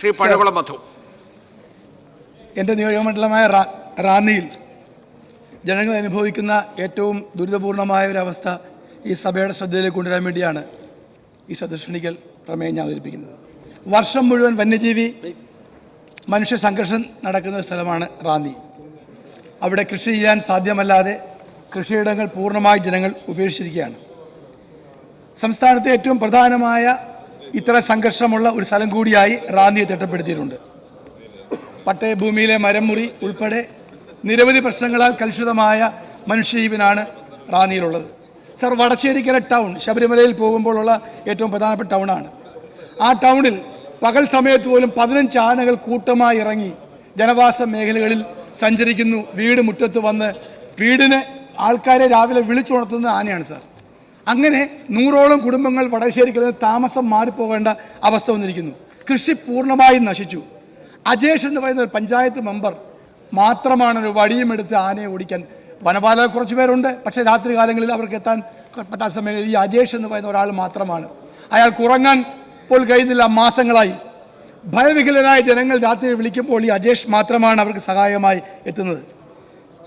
ശ്രീ പഴകുളം മധു. എൻ്റെ നിയോജകമണ്ഡലമായ റാന്നിയിൽ ജനങ്ങൾ അനുഭവിക്കുന്ന ഏറ്റവും ദുരിതപൂർണമായ ഒരവസ്ഥ ഈ സഭയുടെ ശ്രദ്ധയിലേക്ക് കൊണ്ടുവരാൻ വേണ്ടിയാണ് ഈ സദസ്യണിക്കൽ പ്രമേയം ഞാൻ അവതരിപ്പിക്കുന്നത്. വർഷം മുഴുവൻ വന്യജീവി മനുഷ്യ സംഘർഷം നടക്കുന്ന സ്ഥലമാണ് റാന്നി. അവിടെ കൃഷി ചെയ്യാൻ സാധ്യമല്ലാതെ കൃഷിയിടങ്ങൾ പൂർണ്ണമായി ജനങ്ങൾ ഉപേക്ഷിച്ചിരിക്കുകയാണ്. സംസ്ഥാനത്തെ ഏറ്റവും പ്രധാനമായ ഇത്ര സംഘർഷമുള്ള ഒരു സ്ഥലം കൂടിയായി റാന്നിയെ തിട്ടപ്പെടുത്തിയിട്ടുണ്ട്. പട്ടയഭൂമിയിലെ മരം മുറി ഉൾപ്പെടെ നിരവധി പ്രശ്നങ്ങളാൽ കലുഷിതമായ മനുഷ്യജീവനാണ് റാന്നിയിലുള്ളത്. സർ, വടശ്ശേരിക്കര ടൗൺ ശബരിമലയിൽ പോകുമ്പോഴുള്ള ഏറ്റവും പ്രധാനപ്പെട്ട ടൗണാണ്. ആ ടൗണിൽ പകൽ സമയത്ത് പോലും 15 ആനകൾ കൂട്ടമായി ഇറങ്ങി ജനവാസ മേഖലകളിൽ സഞ്ചരിക്കുന്നു. വീട് മുറ്റത്ത് വന്ന് വീടിന് ആൾക്കാരെ രാവിലെ വിളിച്ചുണർത്തുന്ന ആനയാണ് സാർ. അങ്ങനെ 100ഓളം കുടുംബങ്ങൾ വടശ്ശേരിക്കൽ നിന്ന് താമസം മാറിപ്പോകേണ്ട അവസ്ഥ വന്നിരിക്കുന്നു. കൃഷി പൂർണ്ണമായും നശിച്ചു. അജേഷ് എന്ന് പറയുന്ന ഒരു പഞ്ചായത്ത് മെമ്പർ മാത്രമാണ് ഒരു വടിയുമെടുത്ത് ആനയെ ഓടിക്കാൻ. വനപാലകർ കുറച്ച് പേരുണ്ട്, പക്ഷേ രാത്രി കാലങ്ങളിൽ അവർക്ക് എത്താൻ പറ്റാത്ത സമയങ്ങളിൽ ഈ അജേഷ് എന്ന് പറയുന്ന ഒരാൾ മാത്രമാണ്. അയാൾക്ക് ഉറങ്ങാൻ പോലും കഴിയുന്നില്ല. മാസങ്ങളായി ഭയവിഹ്വലരായ ജനങ്ങൾ രാത്രി വിളിക്കുമ്പോൾ ഈ അജേഷ് മാത്രമാണ് അവർക്ക് സഹായമായി എത്തുന്നത്.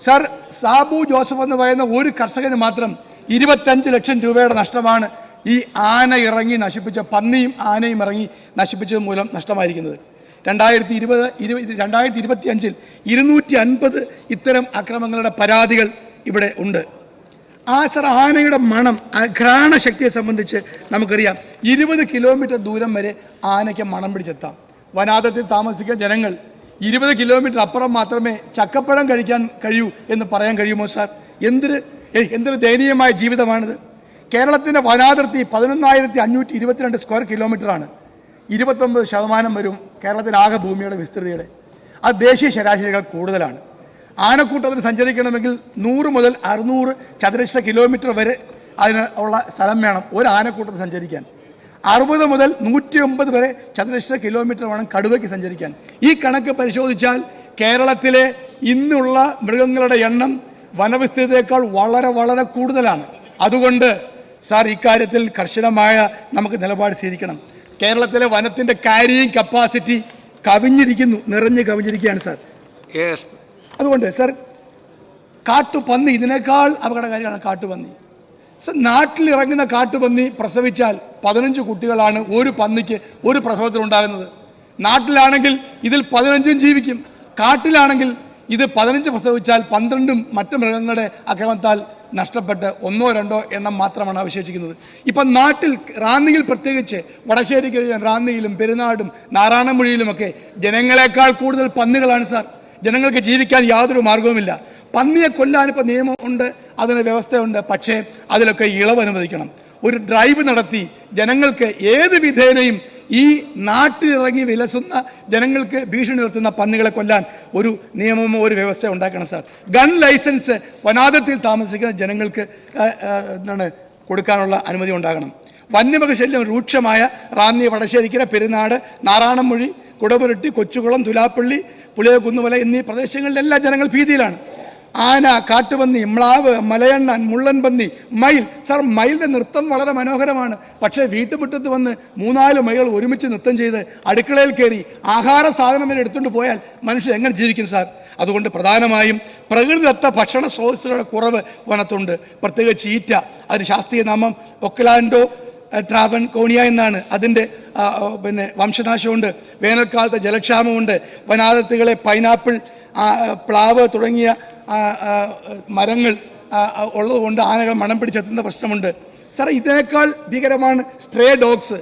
സർ, സാബു ജോസഫ് എന്ന് പറയുന്ന ഒരു കർഷകന് മാത്രം 25 ലക്ഷം രൂപയുടെ നഷ്ടമാണ് ഈ ആന ഇറങ്ങി നശിപ്പിച്ച, പന്നിയും ആനയും ഇറങ്ങി നശിപ്പിച്ചത് മൂലം നഷ്ടമായിരിക്കുന്നത്. 2025 250 ഇത്തരം അക്രമങ്ങളുടെ പരാതികൾ ഇവിടെ ഉണ്ട്. സർ, ആനയുടെ മണം, ഘ്രാണശക്തിയെ സംബന്ധിച്ച് നമുക്കറിയാം. 20 കിലോമീറ്റർ ദൂരം വരെ ആനയ്ക്ക് മണം പിടിച്ചെത്താം. വനാന്തരത്തിൽ താമസിക്കുന്ന ജനങ്ങൾ 20 കിലോമീറ്റർ അപ്പുറം മാത്രമേ ചക്കപ്പഴം കഴിക്കാൻ കഴിയൂ എന്ന് പറയാൻ കഴിയുമോ സാർ? എന്തൊരു ദയനീയമായ ജീവിതമാണിത്. കേരളത്തിൻ്റെ വനാതിർത്തി 11,522 സ്ക്വയർ കിലോമീറ്ററാണ്. 29% വരും കേരളത്തിലെ ആകെ ഭൂമിയുടെ വിസ്തൃതിയുടെ. അത് ദേശീയ ശരാശരികൾ കൂടുതലാണ്. ആനക്കൂട്ടത്തിന് സഞ്ചരിക്കണമെങ്കിൽ 100 മുതൽ 600 ചതുരശ്ര കിലോമീറ്റർ വരെ അതിന് ഉള്ള സ്ഥലം വേണം ഒരു ആനക്കൂട്ടത്തിന് സഞ്ചരിക്കാൻ. 60 മുതൽ 109 വരെ ചതുരശ്ര കിലോമീറ്റർ വേണം കടുവയ്ക്ക് സഞ്ചരിക്കാൻ. ഈ കണക്ക് പരിശോധിച്ചാൽ കേരളത്തിലെ ഇന്നുള്ള മൃഗങ്ങളുടെ എണ്ണം വനവിസ്തൃതിയേക്കാൾ വളരെ വളരെ കൂടുതലാണ്. അതുകൊണ്ട് സാർ, ഇക്കാര്യത്തിൽ കർശനമായ നമുക്ക് നിലപാട് സ്വീകരിക്കണം. കേരളത്തിലെ വനത്തിൻ്റെ ക്യാരിയിങ് കപ്പാസിറ്റി നിറഞ്ഞു കവിഞ്ഞിരിക്കുകയാണ് സാർ. അതുകൊണ്ട് സാർ, കാട്ടുപന്നി ഇതിനേക്കാൾ അപകടകാരിയാണ്. കാട്ടുപന്നി സാർ, നാട്ടിലിറങ്ങുന്ന കാട്ടുപന്നി പ്രസവിച്ചാൽ 15 കുട്ടികളാണ് ഒരു പന്നിക്ക് ഒരു പ്രസവത്തിലുണ്ടാകുന്നത്. നാട്ടിലാണെങ്കിൽ ഇതിൽ 15 ജീവിക്കും. കാട്ടിലാണെങ്കിൽ ഇത് 15 പ്രസവിച്ചാൽ 12 മറ്റു മൃഗങ്ങളുടെ ആക്രമണത്താൽ നഷ്ടപ്പെട്ട് 1 or 2 എണ്ണം മാത്രമാണ് അവശേഷിക്കുന്നത്. ഇപ്പം നാട്ടിൽ റാന്നിയിൽ, പ്രത്യേകിച്ച് വടശ്ശേരിക്കരയിലും റാന്നിയിലും പെരുന്നാടും നാരായണമൊഴിയിലുമൊക്കെ ജനങ്ങളെക്കാൾ കൂടുതൽ പന്നികളാണ് സാർ. ജനങ്ങൾക്ക് ജീവിക്കാൻ യാതൊരു മാർഗവുമില്ല. പന്നിയെ കൊല്ലാനിപ്പോൾ നിയമം ഉണ്ട്, അതിന് വ്യവസ്ഥയുണ്ട്. പക്ഷേ അതിലൊക്കെ ഇളവ് അനുവദിക്കണം. ഒരു ഡ്രൈവ് നടത്തി ജനങ്ങൾക്ക് ഏത് വിധേനയും ഈ നാട്ടിലിറങ്ങി വിലസുന്ന ജനങ്ങൾക്ക് ഭീഷണി നിർത്തുന്ന പന്നികളെ കൊല്ലാൻ ഒരു നിയമമോ ഒരു വ്യവസ്ഥ ഉണ്ടാക്കണം സാർ. ഗൺ ലൈസൻസ് വനാതിർത്തിയിൽ താമസിക്കുന്ന ജനങ്ങൾക്ക് കൊടുക്കാനുള്ള അനുമതി ഉണ്ടാകണം. വന്യമൃഗശല്യം രൂക്ഷമായ റാന്നി, വടശ്ശേരിക്കര, പെരുന്നാട്, നാരായണമൊഴി, കുടപുരട്ടി, കൊച്ചുകുളം, തുലാപ്പള്ളി, പുളിയകുന്നുമല എന്നീ പ്രദേശങ്ങളിലെല്ലാം ജനങ്ങൾ ഭീതിയിലാണ്. ആന, കാട്ടുപന്നി, മ്ലാവ്, മലയണ്ണൻ, മുള്ളൻപന്നി, മയിൽ. സാർ, മയിലിൻ്റെ നൃത്തം വളരെ മനോഹരമാണ്. പക്ഷേ വീട്ടുമുറ്റത്ത് വന്ന് 3-4 മൈൽ ഒരുമിച്ച് നൃത്തം ചെയ്ത് അടുക്കളയിൽ കയറി ആഹാര സാധനം വരെ എടുത്തുകൊണ്ട് പോയാൽ മനുഷ്യർ എങ്ങനെ ജീവിക്കും സാർ? അതുകൊണ്ട് പ്രധാനമായും പ്രകൃതിദത്ത ഭക്ഷണ സ്രോതസ്സുകളുടെ കുറവ് വനത്തുണ്ട്. പ്രത്യേകിച്ച് ഈറ്റ, അതിന് ശാസ്ത്രീയ നാമം ഒക്ലാൻഡോ ട്രാവൻകോണിയ എന്നാണ്. അതിൻ്റെ വംശനാശമുണ്ട്. വേനൽക്കാലത്ത് ജലക്ഷാമമുണ്ട്. വനാതിർത്തികളെ പൈനാപ്പിൾ, പ്ലാവ് തുടങ്ങിയ മരങ്ങൾ ഉള്ളതുകൊണ്ട് ആനകൾ മണം പിടിച്ചെത്തുന്ന പ്രശ്നമുണ്ട്. സാർ, ഇതിനേക്കാൾ ഭീകരമാണ് സ്ട്രേ ഡോഗ്സ്.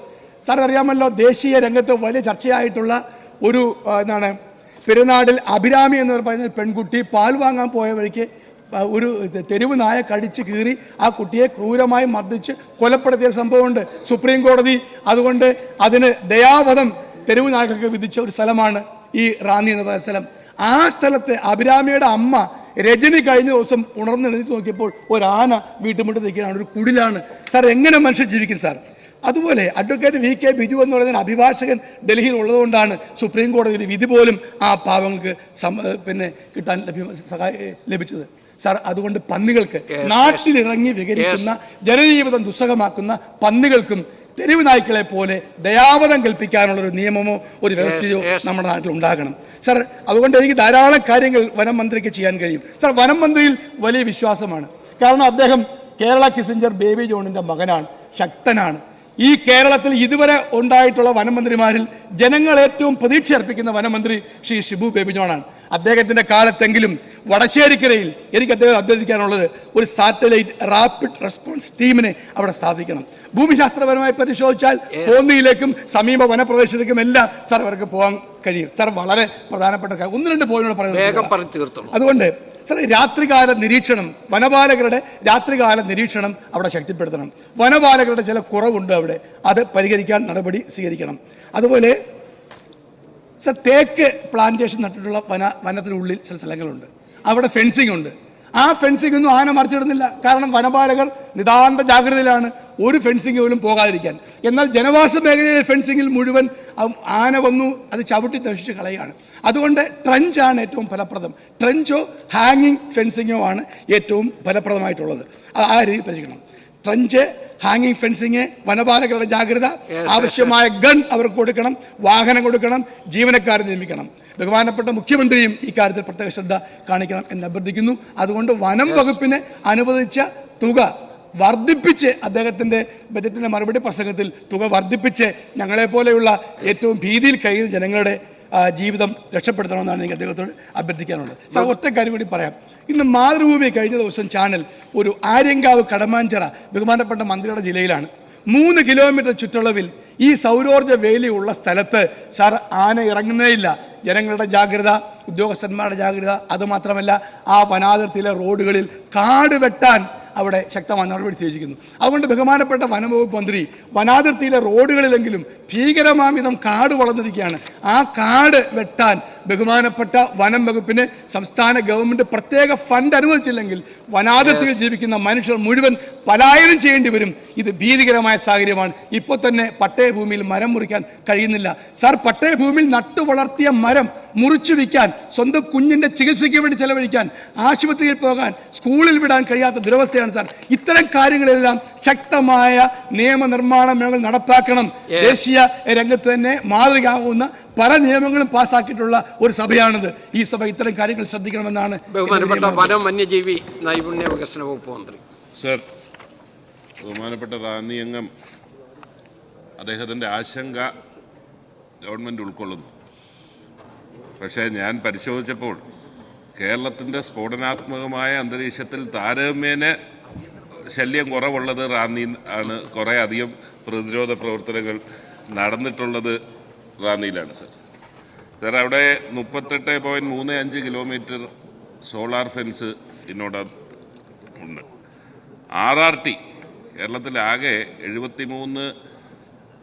സാർ, അറിയാമല്ലോ, ദേശീയ രംഗത്ത് വലിയ ചർച്ചയായിട്ടുള്ള ഒരു പെരുന്നാടിൽ അഭിരാമി എന്ന് പറയുന്ന പെൺകുട്ടി പാൽ വാങ്ങാൻ പോയ വഴിക്ക് ഒരു തെരുവ് നായ കടിച്ച് കീറി ആ കുട്ടിയെ ക്രൂരമായി മർദ്ദിച്ച് കൊലപ്പെടുത്തിയ സംഭവമുണ്ട്. സുപ്രീം കോടതി അതുകൊണ്ട് അതിന് ദയാവധം തെരുവ് നായകൾക്ക് വിധിച്ച ഒരു സ്ഥലമാണ് ഈ റാന്നി എന്ന് പറയുന്ന സ്ഥലം. ആ സ്ഥലത്ത് അഭിരാമിയുടെ അമ്മ രജനി കഴിഞ്ഞ ദിവസം ഉണർന്നെഴുന്നേറ്റ് നോക്കിയപ്പോൾ ഒരാന വീട്ടുമുറ്റത്ത് നിൽക്കുകയാണ്. ഒരു കുടിലാണ്. സാർ, എങ്ങനെ മനുഷ്യർ ജീവിക്കും സാർ? അതുപോലെ അഡ്വക്കേറ്റ് VK ബിജു എന്ന് പറയുന്ന അഭിഭാഷകൻ ഡൽഹിയിൽ ഉള്ളതുകൊണ്ടാണ് സുപ്രീം കോടതി ഒരു വിധി പോലും ആ പാവങ്ങൾക്ക് കിട്ടാൻ ലഭിച്ചത്. സാർ, അതുകൊണ്ട് പന്നികൾക്ക്, നാട്ടിലിറങ്ങി വിഹരിക്കുന്ന ജനജീവിതം ദുസ്സഹമാക്കുന്ന പന്നികൾക്കും തെരുവ് നായ്ക്കളെ പോലെ ദയാവധം കൽപ്പിക്കാനുള്ള ഒരു നിയമമോ ഒരു വ്യവസ്ഥയോ നമ്മുടെ നാട്ടിൽ ഉണ്ടാകണം സർ. അതുകൊണ്ട് എനിക്ക് ധാരാളം കാര്യങ്ങൾ വനം മന്ത്രിക്ക് ചെയ്യാൻ കഴിയും സർ. വനം മന്ത്രിയിൽ വലിയ വിശ്വാസമാണ്. കാരണം അദ്ദേഹം കേരള കിസിഞ്ചർ ബേബി ജോണിൻ്റെ മകനാണ്, ശക്തനാണ്. ഈ കേരളത്തിൽ ഇതുവരെ ഉണ്ടായിട്ടുള്ള വനമന്ത്രിമാരിൽ ജനങ്ങൾ ഏറ്റവും പ്രതീക്ഷ അർപ്പിക്കുന്ന വനമന്ത്രി ശ്രീ ഷിബു ബേബി ജോണാണ്. അദ്ദേഹത്തിൻ്റെ കാലത്തെങ്കിലും വടശ്ശേരിക്കരയിൽ എനിക്ക് അദ്ദേഹം അഭ്യർത്ഥിക്കാനുള്ളത് ഒരു സാറ്റലൈറ്റ് റാപ്പിഡ് റെസ്പോൺസ് ടീമിനെ അവിടെ സ്ഥാപിക്കണം. ഭൂമിശാസ്ത്രപരമായി പരിശോധിച്ചാൽ കോന്നിയിലേക്കും സമീപ വനപ്രദേശത്തേക്കും എല്ലാം സാർ അവർക്ക് പോകാൻ കഴിയും സാർ. വളരെ പ്രധാനപ്പെട്ട ഒന്ന് രണ്ട് പോയിന്റ് പറയുന്നത്. അതുകൊണ്ട് സാർ രാത്രികാല നിരീക്ഷണം, വനപാലകരുടെ രാത്രികാല നിരീക്ഷണം അവിടെ ശക്തിപ്പെടുത്തണം. വനപാലകരുടെ ചില കുറവുണ്ട് അവിടെ, അത് പരിഹരിക്കാൻ നടപടി സ്വീകരിക്കണം. അതുപോലെ സാർ തേക്ക് പ്ലാന്റേഷൻ നട്ടിട്ടുള്ള വനത്തിനുള്ളിൽ ചില സ്ഥലങ്ങളുണ്ട്, അവിടെ ഫെൻസിംഗ് ഉണ്ട്. ആ ഫെൻസിംഗ് ഒന്നും ആന മറിച്ചിടുന്നില്ല. കാരണം വനപാലകർ നിതാന്ത ജാഗ്രതയിലാണ് ഒരു ഫെൻസിംഗ് പോലും പോകാതിരിക്കാൻ. എന്നാൽ ജനവാസ മേഖലയിലെ ഫെൻസിങ്ങിൽ മുഴുവൻ ആന വന്നു അത് ചവിട്ടി നശിച്ച് കളയാണ്. അതുകൊണ്ട് ട്രഞ്ചാണ് ഏറ്റവും ഫലപ്രദം. ട്രഞ്ചോ ഹാങ്ങിങ് ഫെൻസിങ്ങോ ആണ് ഏറ്റവും ഫലപ്രദമായിട്ടുള്ളത്. ആ രീതിയിൽ പരിഗണിക്കണം. ട്രഞ്ച്, ഹാങ്ങിങ് ഫെൻസിങ്, വനപാലകരുടെ ജാഗ്രത, ആവശ്യമായ ഗൺ അവർക്ക് കൊടുക്കണം, വാഹനം കൊടുക്കണം, ജീവനക്കാരെ നിയമിക്കണം. ബഹുമാനപ്പെട്ട മുഖ്യമന്ത്രിയും ഈ കാര്യത്തിൽ പ്രത്യേക ശ്രദ്ധ കാണിക്കണം എന്ന് അഭ്യർത്ഥിക്കുന്നു. അതുകൊണ്ട് വനം വകുപ്പിന് അനുവദിച്ച തുക വർദ്ധിപ്പിച്ച്, അദ്ദേഹത്തിൻ്റെ ബജറ്റിൻ്റെ മറുപടി പ്രസംഗത്തിൽ തുക വർദ്ധിപ്പിച്ച് ഞങ്ങളെപ്പോലെയുള്ള ഏറ്റവും ഭീതിയിൽ കഴിയുന്ന ജനങ്ങളുടെ ജീവിതം രക്ഷപ്പെടുത്തണമെന്നാണ് എനിക്ക് അദ്ദേഹത്തോട് അഭ്യർത്ഥിക്കാനുള്ളത്. സാർ, ഒറ്റ കാര്യം കൂടി പറയാം. ഇന്ന് മാതൃഭൂമി കഴിഞ്ഞ ദിവസം ചാനൽ ഒരു ആര്യങ്കാവ് കടമാഞ്ചിറ ബഹുമാനപ്പെട്ട മന്ത്രിയുടെ ജില്ലയിലാണ് 3 കിലോമീറ്റർ ചുറ്റളവിൽ ഈ സൗരോർജ്ജ വേലിയുള്ള സ്ഥലത്ത് സാർ ആന ഇറങ്ങുന്നേയില്ല. ജനങ്ങളുടെ ജാഗ്രത, ഉദ്യോഗസ്ഥന്മാരുടെ ജാഗ്രത, അതുമാത്രമല്ല ആ വനാതിർത്തിയിലെ റോഡുകളിൽ കാട് വെട്ടാൻ അവിടെ ശക്തമായ നടപടി സ്വീകരിക്കുന്നു. അതുകൊണ്ട് ബഹുമാനപ്പെട്ട വനംവകുപ്പ് മന്ത്രി വനാതിർത്തിയിലെ റോഡുകളിലെങ്കിലും ഭീകരമാംവിധം കാട് വളർന്നിരിക്കുകയാണ്. ആ കാട് വെട്ടാൻ ബഹുമാനപ്പെട്ട വനം വകുപ്പിന് സംസ്ഥാന ഗവൺമെൻറ് പ്രത്യേക ഫണ്ട് അനുവദിച്ചില്ലെങ്കിൽ വനാതിർത്തിയിൽ ജീവിക്കുന്ന മനുഷ്യർ മുഴുവൻ പലായനം ചെയ്യേണ്ടി വരും. ഇത് ഭീതികരമായ സാഹചര്യമാണ്. ഇപ്പോൾ തന്നെ പട്ടയഭൂമിയിൽ മരം മുറിക്കാൻ കഴിയുന്നില്ല സാർ. പട്ടയഭൂമിയിൽ നട്ടു വളർത്തിയ മരം മുറിച്ചു വിൽക്കാൻ, സ്വന്തം കുഞ്ഞിൻ്റെ ചികിത്സയ്ക്ക് വേണ്ടി ചെലവഴിക്കാൻ, ആശുപത്രിയിൽ പോകാൻ, സ്കൂളിൽ വിടാൻ കഴിയാത്ത ദുരവസ്ഥയാണ് സാർ. ഇത്തരം കാര്യങ്ങളെല്ലാം ശക്തമായ നിയമനിർമ്മാണം ഞങ്ങൾ നടപ്പാക്കണം. ദേശീയ രംഗത്ത് തന്നെ മാതൃകയാകുന്ന പല നിയമങ്ങളും പാസ്സാക്കിയിട്ടുള്ള ഒരു സഭയാണിത്. ഈ സഭ ഇത്തരം കാര്യങ്ങൾ ശ്രദ്ധിക്കണമെന്നാണ് ബഹുമാനപ്പെട്ട വനം വന്യജീവി നൈപുണ്യ വികസന വകുപ്പ് മന്ത്രി. സർ, ബഹുമാനപ്പെട്ട റാന്നി അംഗം അദ്ദേഹത്തിൻ്റെ ആശങ്ക ഗവൺമെൻറ് ഉൾക്കൊള്ളുന്നു. പക്ഷേ ഞാൻ പരിശോധിച്ചപ്പോൾ കേരളത്തിൻ്റെ സ്ഫോടനാത്മകമായ അന്തരീക്ഷത്തിൽ താരതമ്യേന ശല്യം കുറവുള്ളത് റാന്നി ആണ്. കുറേ അധികം പ്രതിരോധ പ്രവർത്തനങ്ങൾ നടന്നിട്ടുള്ളത് റാന്നിയിലാണ് സർ. സാർ, അവിടെ 38.35 കിലോമീറ്റർ സോളാർ ഫെൻസ് ഇതിനോട് ഉണ്ട്. RRT കേരളത്തിലാകെ 73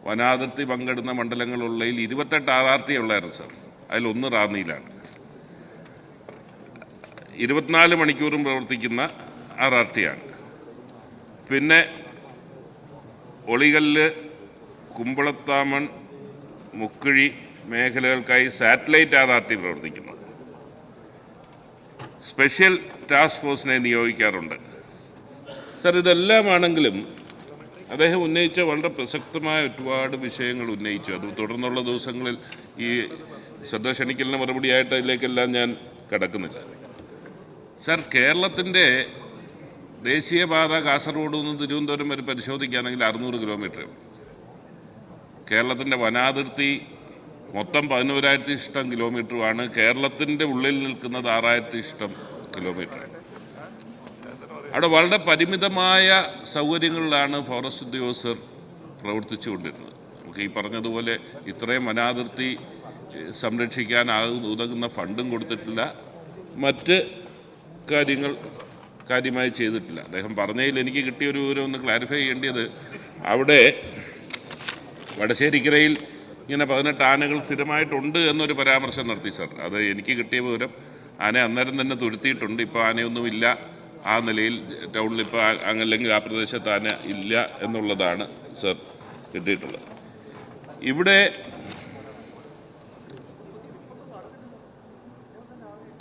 വനാതിർത്തി പങ്കിടുന്ന മണ്ഡലങ്ങളുള്ളതിൽ 28 RRT ഉള്ളായിരുന്നു സർ. അതിലൊന്ന് റാന്നിയിലാണ്. 24 മണിക്കൂറും പ്രവർത്തിക്കുന്ന RRT ആണ്. പിന്നെ ഒളികല്ല്, കുമ്പളത്താമൺ, മുക്കുഴി മേഖലകൾക്കായി സാറ്റലൈറ്റ് RRT പ്രവർത്തിക്കുന്നു. സ്പെഷ്യൽ ടാസ്ക് ഫോഴ്സിനെ നിയോഗിക്കാറുണ്ട് സർ. ഇതെല്ലാമാണെങ്കിലും അദ്ദേഹം ഉന്നയിച്ച വളരെ പ്രസക്തമായ ഒരുപാട് വിഷയങ്ങൾ ഉന്നയിച്ചു. അത് തുടർന്നുള്ള ദിവസങ്ങളിൽ ഈ ശ്രദ്ധ ക്ഷണിക്കലിന് മറുപടിയായിട്ട് അതിലേക്കെല്ലാം ഞാൻ കടക്കുന്നില്ല സർ. കേരളത്തിൻ്റെ ദേശീയപാത കാസർഗോഡ് നിന്ന് തിരുവനന്തപുരം വരെ പരിശോധിക്കുകയാണെങ്കിൽ 600 കിലോമീറ്റർ. കേരളത്തിൻ്റെ വനാതിർത്തി മൊത്തം 11,000 ഇഷ്ടം കിലോമീറ്ററുമാണ്. കേരളത്തിൻ്റെ ഉള്ളിൽ നിൽക്കുന്നത് 6,000 ഇഷ്ടം കിലോമീറ്റർ. അവിടെ വളരെ പരിമിതമായ സൗകര്യങ്ങളിലാണ് ഫോറസ്റ്റ് ഉദ്യോഗസ്ഥർ പ്രവർത്തിച്ചുകൊണ്ടിരുന്നത്. നമുക്ക് ഈ പറഞ്ഞതുപോലെ ഇത്രയും വനാതിർത്തി സംരക്ഷിക്കാൻ ഉതകുന്ന ഫണ്ടും കൊടുത്തിട്ടില്ല, മറ്റ് കാര്യങ്ങൾ കാര്യമായി ചെയ്തിട്ടില്ല. അദ്ദേഹം പറഞ്ഞതിൽ എനിക്ക് കിട്ടിയൊരു വിവരം ഒന്ന് ക്ലാരിഫൈ ചെയ്യേണ്ടത്, അവിടെ വടശ്ശേരിക്കരയിൽ ഇങ്ങനെ 18 ആനകൾ സ്ഥിരമായിട്ടുണ്ട് എന്നൊരു പരാമർശം നടത്തി സർ. അത് എനിക്ക് കിട്ടിയ വിവരം ആന അന്നേരം തന്നെ തുരുത്തിയിട്ടുണ്ട്. ഇപ്പോൾ ആനയൊന്നുമില്ല ആ നിലയിൽ ടൗണിൽ ഇപ്പോൾ അല്ലെങ്കിൽ ആ പ്രദേശത്ത് ആന ഇല്ല എന്നുള്ളതാണ് സർ കിട്ടിയിട്ടുള്ളത്. ഇവിടെ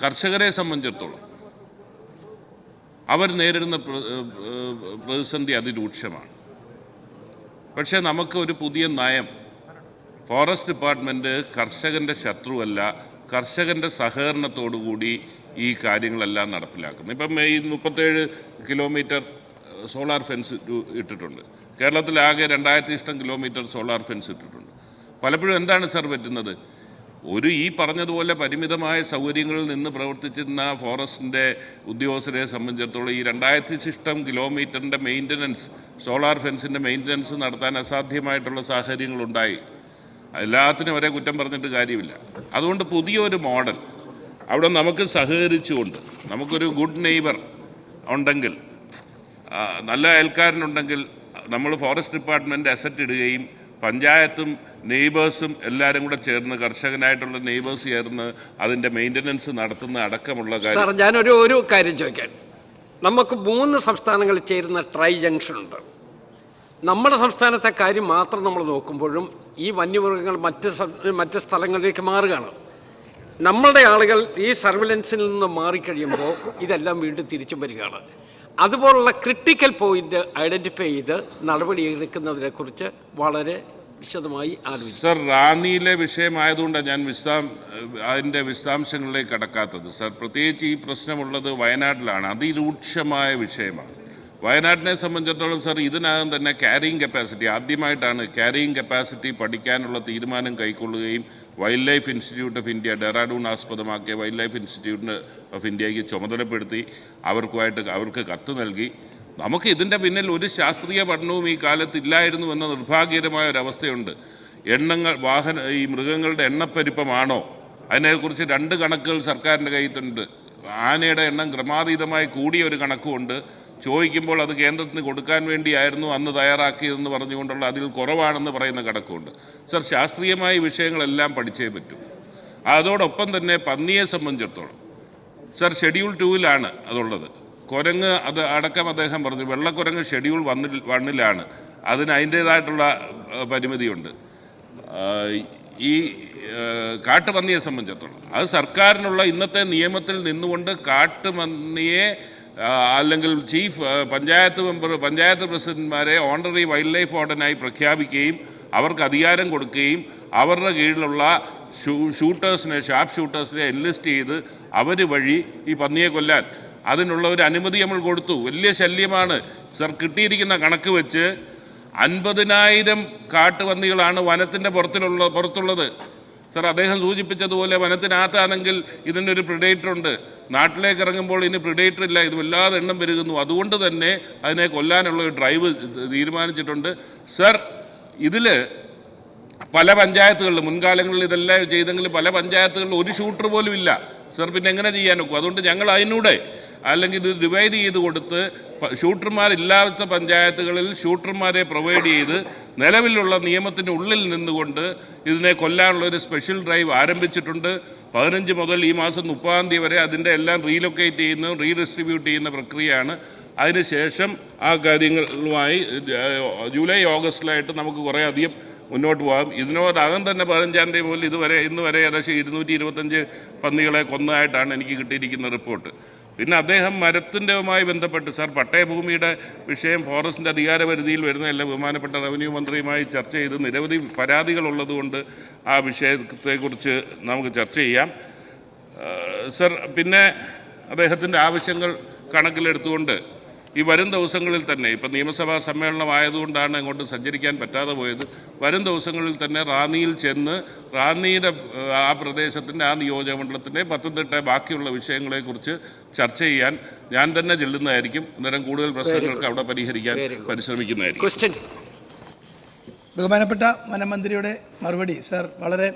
കർഷകരെ സംബന്ധിച്ചിടത്തോളം അവർ നേരിടുന്ന പ്രതിസന്ധി അതിരൂക്ഷമാണ്. പക്ഷേ നമുക്ക് ഒരു പുതിയ നയം, ഫോറസ്റ്റ് ഡിപ്പാർട്ട്മെൻറ്റ് കർഷകൻ്റെ ശത്രുവല്ല, കർഷകൻ്റെ സഹകരണത്തോടുകൂടി ഈ കാര്യങ്ങളെല്ലാം നടപ്പിലാക്കുന്നു. ഇപ്പം ഈ 37 കിലോമീറ്റർ സോളാർ ഫെൻസ് ഇട്ടിട്ടുണ്ട്. കേരളത്തിലാകെ 2000 കിലോമീറ്റർ സോളാർ ഫെൻസ് ഇട്ടിട്ടുണ്ട്. പലപ്പോഴും എന്താണ് സാർ പറ്റുന്നത്, ഈ പറഞ്ഞതുപോലെ പരിമിതമായ സൗകര്യങ്ങളിൽ നിന്ന് പ്രവർത്തിച്ചിരുന്ന ഫോറസ്റ്റിൻ്റെ ഉദ്യോഗസ്ഥരെ സംബന്ധിച്ചിടത്തോളം ഈ 2000 കിലോമീറ്ററിൻ്റെ മെയിൻ്റനൻസ്, സോളാർ ഫെൻസിൻ്റെ മെയിൻ്റനൻസ് നടത്താൻ അസാധ്യമായിട്ടുള്ള സാഹചര്യങ്ങളുണ്ടായി. എല്ലാത്തിനും ഒരേ കുറ്റം പറഞ്ഞിട്ട് കാര്യമില്ല. അതുകൊണ്ട് പുതിയൊരു മോഡൽ അവിടെ നമുക്ക് സഹകരിച്ചുകൊണ്ട്, നമുക്കൊരു ഗുഡ് നെയ്ബർ ഉണ്ടെങ്കിൽ, നല്ല അയൽക്കാരനുണ്ടെങ്കിൽ, നമ്മൾ ഫോറസ്റ്റ് ഡിപ്പാർട്ട്മെൻറ്റ് അസറ്റ് ഇടുകയും പഞ്ചായത്തും നെയ്ബേഴ്സും എല്ലാവരും കൂടെ ചേർന്ന്, കർഷകനായിട്ടുള്ള നെയ്ബേഴ്സ് ചേർന്ന് അതിൻ്റെ മെയിൻ്റനൻസ് നടത്തുന്ന അടക്കമുള്ള കാര്യം. സാർ, ഞാനൊരു കാര്യം ചോദിക്കാൻ, നമുക്ക് 3 സംസ്ഥാനങ്ങളിൽ ചേരുന്ന ട്രൈ ജംഗ്ഷൻ ഉണ്ട്. നമ്മുടെ സംസ്ഥാനത്തെ കാര്യം മാത്രം നമ്മൾ നോക്കുമ്പോഴും ഈ വന്യമൃഗങ്ങൾ മറ്റ് സ്ഥലങ്ങളിലേക്ക് മാറുകയാണ്. നമ്മളുടെ ആളുകൾ ഈ സർവിലൻസിൽ നിന്ന് മാറിക്കഴിയുമ്പോൾ ഇതെല്ലാം വീണ്ടും തിരിച്ചും വരികയാണ്. അതുപോലുള്ള ക്രിട്ടിക്കൽ പോയിന്റ് ഐഡൻറ്റിഫൈ ചെയ്ത് നടപടിയെടുക്കുന്നതിനെക്കുറിച്ച് വളരെ വിശദമായി ആലോചിച്ചു. സർ, റാന്നിയിലെ വിഷയമായതുകൊണ്ടാണ് ഞാൻ അതിൻ്റെ വിശദാംശങ്ങളിലേക്ക് കടക്കാത്തത്. സർ, പ്രത്യേകിച്ച് ഈ പ്രശ്നമുള്ളത് വയനാട്ടിലാണ്. അതിരൂക്ഷമായ വിഷയമാണ്. വയനാട്ടിനെ സംബന്ധിച്ചിടത്തോളം സാർ, ഇതിനകം തന്നെ ക്യാരിയിങ് കപ്പാസിറ്റി, ആദ്യമായിട്ടാണ് ക്യാരിയിങ് കപ്പാസിറ്റി പഠിക്കാനുള്ള തീരുമാനം കൈക്കൊള്ളുകയും wildlife institute of India, Dehradun ആസ്പദമാക്കിയ വൈൽഡ് ലൈഫ് ഇൻസ്റ്റിറ്റ്യൂട്ട് ഓഫ് ഇന്ത്യയ്ക്ക് ചുമതലപ്പെടുത്തി അവർക്ക് കത്ത് നൽകി. നമുക്ക് ഇതിൻ്റെ പിന്നിൽ ഒരു ശാസ്ത്രീയ പഠനവും ഈ കാലത്ത് ഇല്ലായിരുന്നു എന്ന നിർഭാഗ്യകരമായ ഒരവസ്ഥയുണ്ട്. ഈ മൃഗങ്ങളുടെ എണ്ണപ്പെരുപ്പമാണോ, അതിനെക്കുറിച്ച് 2 കണക്കുകൾ സർക്കാരിൻ്റെ കയ്യിലുണ്ട്. ആനയുടെ എണ്ണം ക്രമാതീതമായി കൂടിയ ഒരു കണക്കുമുണ്ട്. ചോദിക്കുമ്പോൾ അത് കേന്ദ്രത്തിന് കൊടുക്കാൻ വേണ്ടിയായിരുന്നു അന്ന് തയ്യാറാക്കിയതെന്ന് പറഞ്ഞുകൊണ്ടുള്ള അതിൽ കുറവാണെന്ന് പറയുന്ന കണക്കുണ്ട്. സർ, ശാസ്ത്രീയമായ വിഷയങ്ങളെല്ലാം പഠിച്ചേ പറ്റൂ. അതോടൊപ്പം തന്നെ പന്നിയെ സംബന്ധിച്ചിടത്തോളം സർ, ഷെഡ്യൂൾ 2-ലാണ് അതുള്ളത്. കുരങ്ങ് അത് അടക്കം അദ്ദേഹം പറഞ്ഞു, വെള്ളക്കുരങ്ങ് ഷെഡ്യൂൾ 1-ലാണ്. അതിന് അതിൻ്റേതായിട്ടുള്ള പരിമിതിയുണ്ട്. ഈ കാട്ടുപന്നിയെ സംബന്ധിച്ചിടത്തോളം അത് സർക്കാരിനുള്ള ഇന്നത്തെ നിയമത്തിൽ നിന്നുകൊണ്ട് കാട്ടുപന്നിയെ അല്ലെങ്കിൽ പഞ്ചായത്ത് പ്രസിഡന്റ്മാരെ ഓണററി വൈൽഡ് ലൈഫ് വാർഡനായി പ്രഖ്യാപിക്കുകയും അവർക്ക് അധികാരം കൊടുക്കുകയും അവരുടെ കീഴിലുള്ള ഷാർപ്പ് ഷൂട്ടേഴ്സിനെ എൻലിസ്റ്റ് ചെയ്ത് അവർ വഴി ഈ പന്നിയെ കൊല്ലാൻ അതിനുള്ള ഒരു അനുമതി നമ്മൾ കൊടുത്തു. വലിയ ശല്യമാണ് സർ. കിട്ടിയിരിക്കുന്ന കണക്ക് വെച്ച് 50,000 കാട്ടുപന്നികളാണ് വനത്തിൻ്റെ പുറത്തുള്ളത്. സർ, അദ്ദേഹം സൂചിപ്പിച്ചതുപോലെ വനത്തിനകത്താണെങ്കിൽ ഇതിൻ്റെ ഒരു പ്രിഡേറ്റർ ഉണ്ട്. നാട്ടിലേക്ക് ഇറങ്ങുമ്പോൾ ഇനി പ്രിഡേറ്റർ ഇല്ല. ഇത് വല്ലാതെ എണ്ണം പെരുകുന്നു. അതുകൊണ്ട് തന്നെ അതിനെ കൊല്ലാനുള്ള ഒരു ഡ്രൈവ് തീരുമാനിച്ചിട്ടുണ്ട്. സർ, ഇതിൽ പല പഞ്ചായത്തുകളിലും മുൻകാലങ്ങളിൽ ഇതെല്ലാം ചെയ്തെങ്കിലും പല പഞ്ചായത്തുകളിലും ഒരു ഷൂട്ടർ പോലും ഇല്ല. സർ, പിന്നെ എങ്ങനെ ചെയ്യാനൊക്കും? അതുകൊണ്ട് ഞങ്ങൾ അതിനൂടെ അല്ലെങ്കിൽ ഇത് ഡിവൈഡ് ചെയ്ത് കൊടുത്ത് ഷൂട്ടർമാരില്ലാത്ത പഞ്ചായത്തുകളിൽ ഷൂട്ടർമാരെ പ്രൊവൈഡ് ചെയ്ത് നിലവിലുള്ള നിയമത്തിനുള്ളിൽ നിന്നുകൊണ്ട് ഇതിനെ കൊല്ലാനുള്ള ഒരു സ്പെഷ്യൽ ഡ്രൈവ് ആരംഭിച്ചിട്ടുണ്ട്. 15 മുതൽ ഈ മാസം 30 വരെ അതിൻ്റെ എല്ലാം റീലൊക്കേറ്റ് ചെയ്യുന്ന റീഡിസ്ട്രിബ്യൂട്ട് ചെയ്യുന്ന പ്രക്രിയയാണ്. അതിനുശേഷം ആ കാര്യങ്ങളുമായി ജൂലൈ ഓഗസ്റ്റിലായിട്ട് നമുക്ക് കുറേ അധികം മുന്നോട്ട് പോകാം. ഇതിനോടകം തന്നെ 15-ാം തീയതി മുതൽ ഇന്ന് വരെ ഏകദേശം 225 പന്നികളെ കൊന്നതായിട്ടാണ് എനിക്ക് കിട്ടിയിരിക്കുന്ന റിപ്പോർട്ട്. പിന്നെ അദ്ദേഹം മരത്തിൻ്റെതുമായി ബന്ധപ്പെട്ട് സർ, പട്ടയഭൂമിയുടെ വിഷയം ഫോറസ്റ്റിൻ്റെ അധികാരപരിധിയിൽ വരുന്നതല്ല. ബഹുമാനപ്പെട്ട റവന്യൂ മന്ത്രിയുമായി ചർച്ച ചെയ്ത് നിരവധി പരാതികളുള്ളതുകൊണ്ട് ആ വിഷയത്തെക്കുറിച്ച് നമുക്ക് ചർച്ച ചെയ്യാം. സർ, പിന്നെ അദ്ദേഹത്തിൻ്റെ ആവശ്യങ്ങൾ കണക്കിലെടുത്തുകൊണ്ട് ഈ വരും ദിവസങ്ങളിൽ തന്നെ, ഇപ്പം നിയമസഭാ സമ്മേളനമായതുകൊണ്ടാണ് അങ്ങോട്ട് സഞ്ചരിക്കാൻ പറ്റാതെ പോയത്, വരും ദിവസങ്ങളിൽ തന്നെ റാന്നിയിൽ ചെന്ന് റാന്നിയുടെ ആ പ്രദേശത്തിൻ്റെ ആ നിയോജകമണ്ഡലത്തിൻ്റെ പത്തനംതിട്ട ബാക്കിയുള്ള വിഷയങ്ങളെക്കുറിച്ച് ചർച്ച ചെയ്യാൻ ഞാൻ തന്നെ ചെല്ലുന്നതായിരിക്കും. അന്നേരം കൂടുതൽ പ്രശ്നങ്ങൾക്ക് അവിടെ പരിഹരിക്കാൻ പരിശ്രമിക്കുന്നതായിരിക്കും. ബഹുമാനപ്പെട്ട വനമന്ത്രിയുടെ മറുപടി സർ വളരെ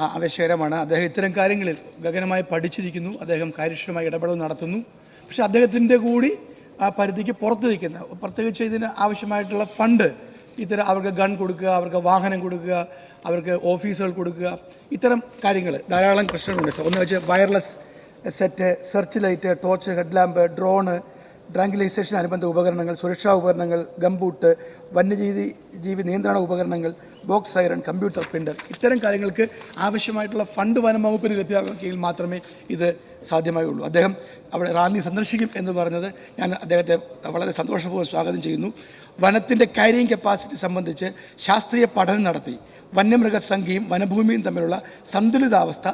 ആവേശകരമാണ്. അദ്ദേഹം ഇത്തരം കാര്യങ്ങളിൽ ഗഗനമായി പഠിച്ചിരിക്കുന്നു. അദ്ദേഹം കാര്യക്ഷമമായി ഇടപെടൽ നടത്തുന്നു. പക്ഷെ അദ്ദേഹത്തിൻ്റെ കൂടി ആ പരിധിക്ക് പുറത്ത് നിൽക്കുന്ന, പ്രത്യേകിച്ച് ഇതിന് ആവശ്യമായിട്ടുള്ള ഫണ്ട്, ഇത്തരം അവർക്ക് ഗൺ കൊടുക്കുക, അവർക്ക് വാഹനം കൊടുക്കുക, അവർക്ക് ഓഫീസുകൾ കൊടുക്കുക, ഇത്തരം കാര്യങ്ങൾ ധാരാളം പ്രശ്നങ്ങളുണ്ട്. ഒന്ന് വെച്ച് wireless set, search light, torch, head lamp, drone, tranquilization അനുബന്ധ ഉപകരണങ്ങൾ, സുരക്ഷാ ഉപകരണങ്ങൾ, ഗംബൂട്ട്, വന്യജീവി നിയന്ത്രണ ഉപകരണങ്ങൾ, ബോക്സ് സൈറൺ, കമ്പ്യൂട്ടർ പ്രിൻ്റർ, ഇത്തരം കാര്യങ്ങൾക്ക് ആവശ്യമായിട്ടുള്ള ഫണ്ട് വനം വകുപ്പിന് ലഭ്യമാക്കിയെങ്കിൽ മാത്രമേ ഇത് സാധ്യമായുള്ളൂ. അദ്ദേഹം അവിടെ റാന്നി സന്ദർശിക്കും എന്ന് പറഞ്ഞത് ഞാൻ അദ്ദേഹത്തെ വളരെ സന്തോഷപൂർവ്വം സ്വാഗതം ചെയ്യുന്നു. വനത്തിൻ്റെ ക്യാരിയിങ് കപ്പാസിറ്റി സംബന്ധിച്ച് ശാസ്ത്രീയ പഠനം നടത്തി വന്യമൃഗസംഖ്യയും വനഭൂമിയും തമ്മിലുള്ള സന്തുലിതാവസ്ഥ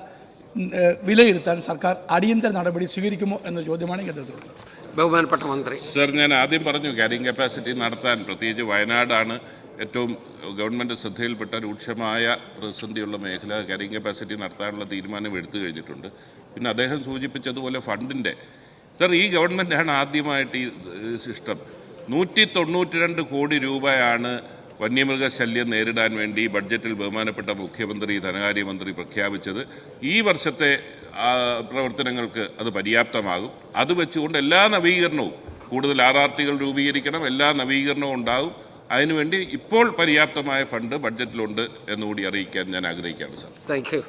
വിലയിരുത്താൻ സർക്കാർ അടിയന്തര നടപടി സ്വീകരിക്കുമോ എന്ന ചോദ്യമാണ് എനിക്ക് അദ്ദേഹത്തോടുള്ളത്. ബഹുമാനപ്പെട്ട മന്ത്രി. സർ, ഞാൻ ആദ്യം പറഞ്ഞു ക്യാരിങ് കപ്പാസിറ്റി നടത്താൻ, പ്രത്യേകിച്ച് വയനാടാണ് ഏറ്റവും ഗവൺമെൻറ് ശ്രദ്ധയിൽപ്പെട്ട രൂക്ഷമായ പ്രതിസന്ധിയുള്ള മേഖല. ക്യാരിങ് കപ്പാസിറ്റി നടത്താനുള്ള തീരുമാനം എടുത്തു കഴിഞ്ഞിട്ടുണ്ട്. പിന്നെ അദ്ദേഹം സൂചിപ്പിച്ചതുപോലെ ഫണ്ടിൻ്റെ, സർ, ഈ ഗവൺമെൻറ്റാണ് ആദ്യമായിട്ട് ഈ സിസ്റ്റം 192 കോടി രൂപയാണ് വന്യമൃഗശല്യം നേരിടാൻ വേണ്ടി ബഡ്ജറ്റിൽ ബഹുമാനപ്പെട്ട മുഖ്യമന്ത്രി, ധനകാര്യമന്ത്രി പ്രഖ്യാപിച്ചത്. ഈ വർഷത്തെ പ്രവർത്തനങ്ങൾക്ക് അത് പര്യാപ്തമാകും. അത് വെച്ചുകൊണ്ട് എല്ലാ നവീകരണവും, കൂടുതൽ RRTകൾ രൂപീകരിക്കണം, എല്ലാ നവീകരണവും ഉണ്ടാകും. അതിനുവേണ്ടി ഇപ്പോൾ പര്യാപ്തമായ ഫണ്ട് ബഡ്ജറ്റിലുണ്ട് എന്നുകൂടി അറിയിക്കാൻ ഞാൻ ആഗ്രഹിക്കുകയാണ്, സാർ. Thank you.